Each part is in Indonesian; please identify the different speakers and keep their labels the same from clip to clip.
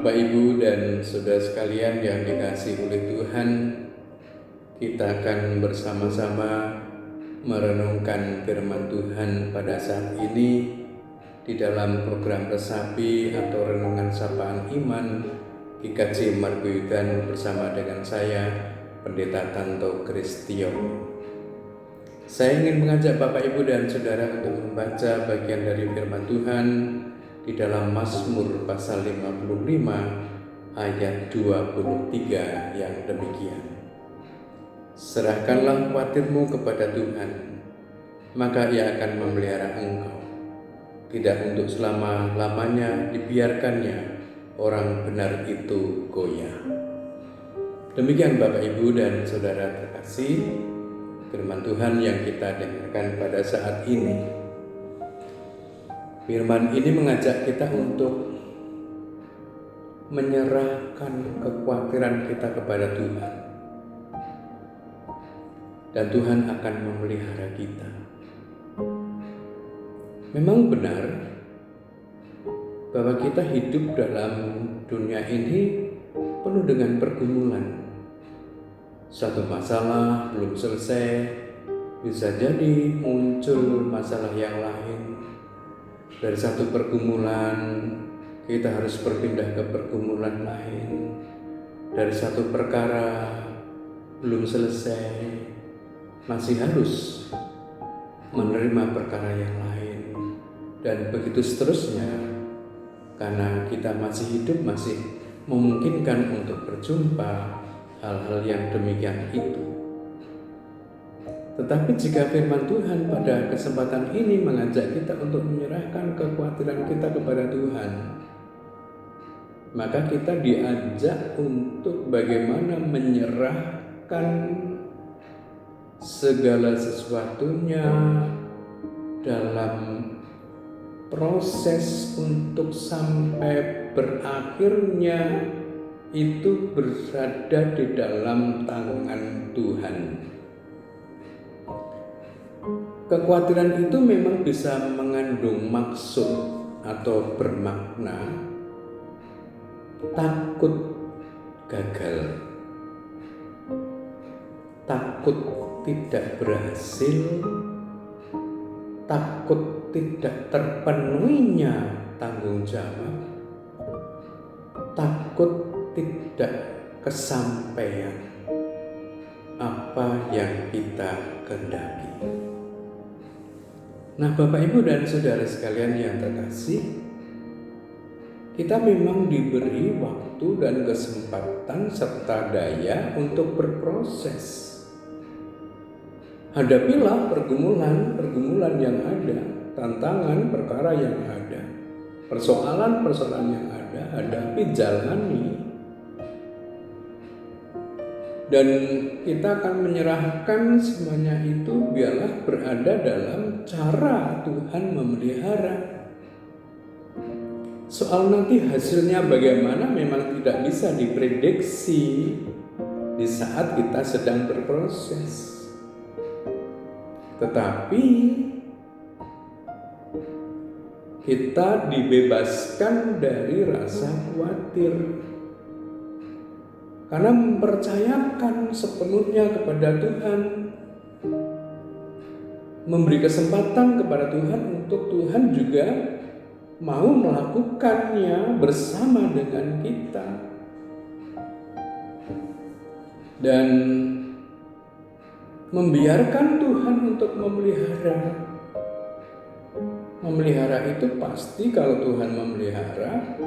Speaker 1: Bapak, Ibu, dan saudara sekalian yang dikasihi oleh Tuhan, kita akan bersama-sama merenungkan firman Tuhan pada saat ini di dalam program Resapi atau Renungan Sapaan Iman GKJ Margoyudan bersama dengan saya, Pendeta Tanto Kristio. Saya ingin mengajak Bapak, Ibu, dan saudara untuk membaca bagian dari firman Tuhan di dalam Mazmur pasal 55 ayat 23 yang demikian. Serahkanlah khawatirmu kepada Tuhan, maka Ia akan memelihara engkau. Tidak untuk selama-lamanya dibiarkannya orang benar itu goyah. Demikian Bapak, Ibu, dan saudara terkasih, firman Tuhan yang kita dengarkan pada saat ini. Firman ini mengajak kita untuk menyerahkan kekhawatiran kita kepada Tuhan. Dan Tuhan akan memelihara kita. Memang benar bahwa kita hidup dalam dunia ini penuh dengan pergumulan. Satu masalah belum selesai, bisa jadi muncul masalah yang lain. Dari satu pergumulan, kita harus berpindah ke pergumulan lain. Dari satu perkara belum selesai, masih harus menerima perkara yang lain. Dan begitu seterusnya, karena kita masih hidup, masih memungkinkan untuk berjumpa hal-hal yang demikian itu. Tetapi jika firman Tuhan pada kesempatan ini mengajak kita untuk menyerahkan kekhawatiran kita kepada Tuhan, maka kita diajak untuk bagaimana menyerahkan segala sesuatunya dalam proses untuk sampai berakhirnya itu berada di dalam tangan Tuhan. Kekhawatiran itu memang bisa mengandung maksud atau bermakna takut gagal, takut tidak berhasil, takut tidak terpenuhinya tanggung jawab, takut tidak kesampaian apa yang kita kehendaki. Nah, Bapak, Ibu, dan saudara sekalian yang terkasih, kita memang diberi waktu dan kesempatan serta daya untuk berproses. Hadapilah pergumulan yang ada, tantangan perkara yang ada, persoalan yang ada, hadapi, jalani. Dan kita akan menyerahkan semuanya itu biarlah berada dalam cara Tuhan memelihara. Soal nanti hasilnya bagaimana memang tidak bisa diprediksi di saat kita sedang berproses. Tetapi kita dibebaskan dari rasa khawatir. Karena mempercayakan sepenuhnya kepada Tuhan, memberi kesempatan kepada Tuhan untuk Tuhan juga mau melakukannya bersama dengan kita. Dan membiarkan Tuhan untuk memelihara. Memelihara itu pasti kalau Tuhan memelihara,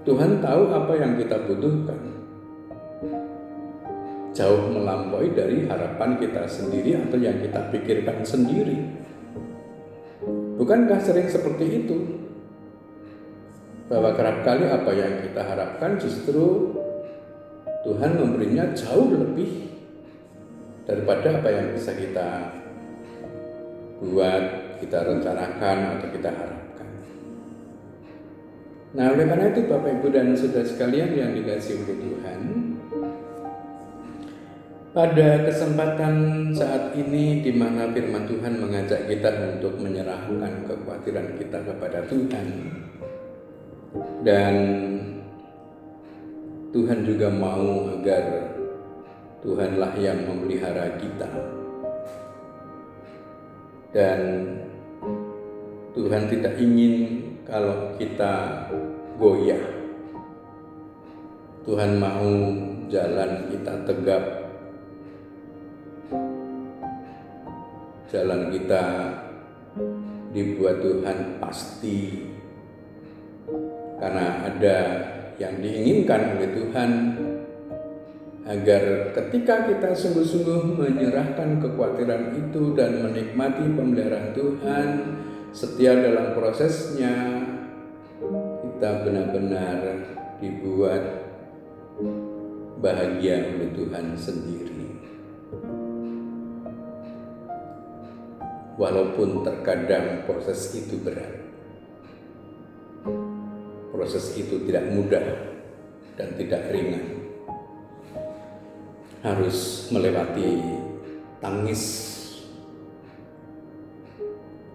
Speaker 1: Tuhan tahu apa yang kita butuhkan. Jauh melampaui dari harapan kita sendiri atau yang kita pikirkan sendiri. Bukankah sering seperti itu? Bahwa kerap kali apa yang kita harapkan justru Tuhan memberinya jauh lebih daripada apa yang bisa kita buat, kita rencanakan atau kita harapkan. Nah, oleh karena itu Bapak, Ibu, dan saudara sekalian yang dikasihi oleh Tuhan, pada kesempatan saat ini di mana firman Tuhan mengajak kita untuk menyerahkan kekhawatiran kita kepada Tuhan, dan Tuhan juga mau agar Tuhanlah yang memelihara kita. Dan Tuhan tidak ingin kalau kita goyah. Tuhan mau jalan kita tegap, jalan kita dibuat Tuhan pasti, karena ada yang diinginkan oleh Tuhan, agar ketika kita sungguh-sungguh menyerahkan kekhawatiran itu dan menikmati pemeliharaan Tuhan, setia dalam prosesnya, kita benar-benar dibuat bahagia oleh Tuhan sendiri. Walaupun terkadang proses itu berat, proses itu tidak mudah dan tidak ringan. Harus melewati tangis,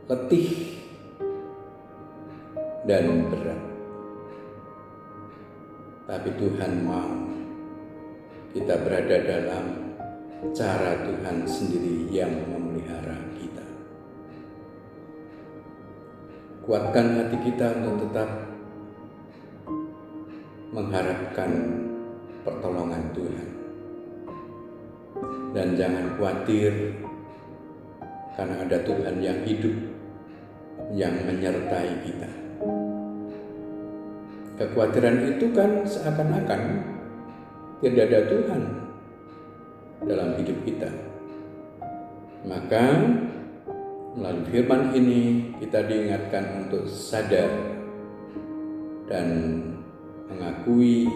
Speaker 1: letih, dan berat. Tapi Tuhan mau kita berada dalam cara Tuhan sendiri yang memelihara kita. Kuatkan hati kita untuk tetap mengharapkan pertolongan Tuhan. Dan jangan khawatir, karena ada Tuhan yang hidup, yang menyertai kita. Kekhawatiran itu kan seakan-akan tidak ada Tuhan dalam hidup kita. Maka melalui firman ini kita diingatkan untuk sadar dan mengakui,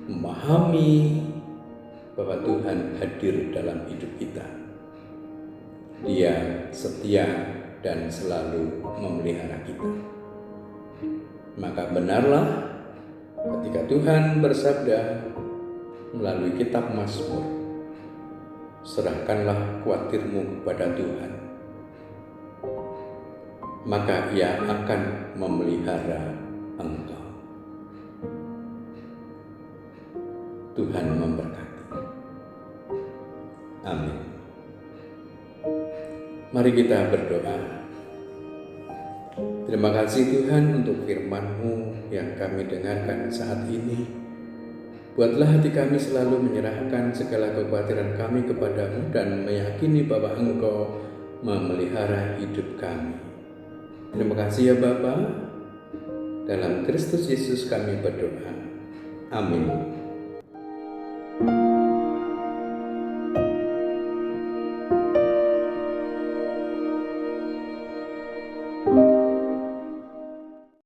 Speaker 1: memahami bahwa Tuhan hadir dalam hidup kita. Dia setia dan selalu memelihara kita. Maka benarlah ketika Tuhan bersabda melalui kitab Mazmur, serahkanlah khawatirmu kepada Tuhan, maka Ia akan memelihara engkau. Tuhan memberkati. Amin. Mari kita berdoa. Terima kasih Tuhan untuk firman-Mu yang kami dengarkan saat ini. Buatlah hati kami selalu menyerahkan segala kekhawatiran kami kepada-Mu dan meyakini bahwa Engkau memelihara hidup kami. Terima kasih ya Bapa. Dalam Kristus Yesus kami berdoa. Amin.